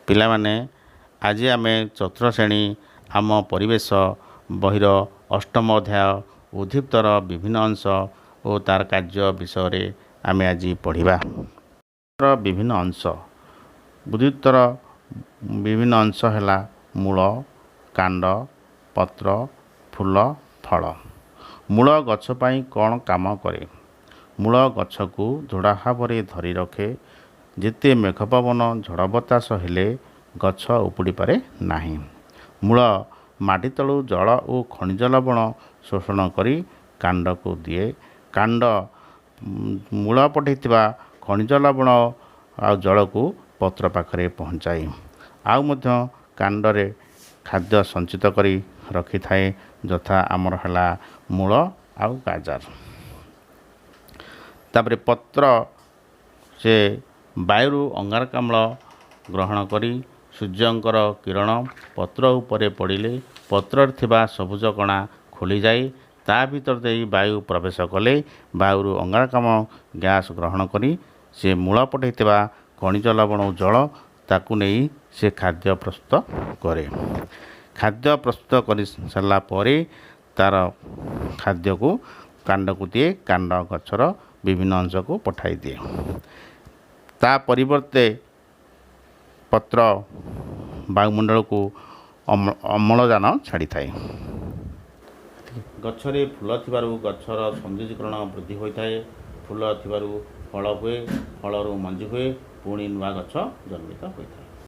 ପିଲାମାନେ ଆଜି ଆମେ ଚତୁର୍ଥ ଶ୍ରେଣୀ ଆମ ପରିବେଶ ବହିର ଅଷ୍ଟମ ଅଧ୍ୟାୟ ଉଦ୍ଦୀପ୍ତର ବିଭିନ୍ନ ଅଂଶ ଓ ତାର କାର୍ଯ୍ୟ ବିଷୟରେ ଆମେ ଆଜି ପଢ଼ିବା। ବିଭିନ୍ନ ଅଂଶ ଉଦ୍ଦୀପ୍ତର ବିଭିନ୍ନ ଅଂଶ ହେଲା ମୂଳ, କାଣ୍ଡ, ପତ୍ର, ଫୁଲ, ଫଳ। ମୂଳ ଗଛ ପାଇଁ କ'ଣ କାମ କରେ? ମୂଳ ଗଛକୁ ଦୃଢ଼ ଭାବରେ ଧରି ରଖେ। ଯେତେ ମେଘ ପବନ ଝଡ଼ ବତାସ ହେଲେ ଗଛ ଉପୁଡ଼ି ପାରେ ନାହିଁ। ମୂଳ ମାଟି ତଳୁ ଜଳ ଓ ଖଣିଜ ଲବଣ ଶୋଷଣ କରି କାଣ୍ଡକୁ ଦିଏ। କାଣ୍ଡ ମୂଳ ପଠାଇଥିବା ଖଣିଜ ଲବଣ ଆଉ ଜଳକୁ ପତ୍ର ପାଖରେ ପହଞ୍ଚାଏ। ଆଉ ମଧ୍ୟ କାଣ୍ଡରେ ଖାଦ୍ୟ ସଞ୍ଚିତ କରି ରଖିଥାଏ, ଯଥା ଆମର ହେଲା ମୂଳ ଆଉ ଗାଜର। ତାପରେ ପତ୍ର, ସେ ବାୟୁରୁ ଅଙ୍ଗାରକାମ୍ଳ ଗ୍ରହଣ କରି ସୂର୍ଯ୍ୟଙ୍କର କିରଣ ପତ୍ର ଉପରେ ପଡ଼ିଲେ ପତ୍ରରେ ଥିବା ସବୁଜ କଣା ଖୋଲିଯାଏ। ତା ଭିତରେ ଦେଇ ବାୟୁ ପ୍ରବେଶ କଲେ ବାୟୁରୁ ଅଙ୍ଗାରକାମ୍ଳ ଗ୍ୟାସ୍ ଗ୍ରହଣ କରି ସେ ମୂଳ ପଠାଇଥିବା ଖଣିଜ ଲବଣ ଓ ଜଳ ତାକୁ ନେଇ ସେ ଖାଦ୍ୟ ପ୍ରସ୍ତୁତ କରେ। ଖାଦ୍ୟ ପ୍ରସ୍ତୁତ କରି ସାରିଲା ପରେ ତାର ଖାଦ୍ୟକୁ କାଣ୍ଡକୁ ଦିଏ। କାଣ୍ଡ ଗଛର ବିଭିନ୍ନ ଅଂଶକୁ ପଠାଇ ଦିଏ। ତା ପରିବର୍ତ୍ତେ ପତ୍ର ବାୟୁମଣ୍ଡଳକୁ ଅମ୍ଳଜାନ ଛାଡ଼ିଥାଏ। ଗଛରେ ଫୁଲ ଥିବାରୁ ଗଛର ସୌନ୍ଦର୍ଯ୍ୟକରଣ ବୃଦ୍ଧି ହୋଇଥାଏ। ଫୁଲ ଥିବାରୁ ଫଳ ହୁଏ, ଫଳରୁ ମଞ୍ଜି ହୁଏ, ପୁଣି ନୂଆ ଗଛ ଜନ୍ମିତ ହୋଇଥାଏ।